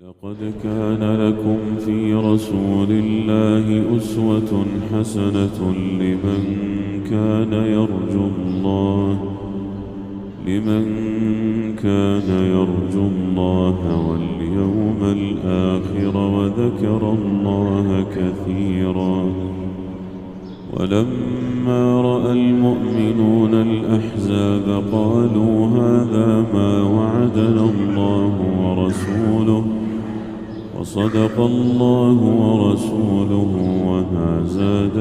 لقد كان لكم في رسول الله أسوة حسنة لمن كان يرجو الله واليوم الآخر وذكر الله كثيرا. ولما رأى المؤمنون الأحزاب قالوا هذا ما وعدنا الله ورسوله وصدق الله ورسوله وما زاد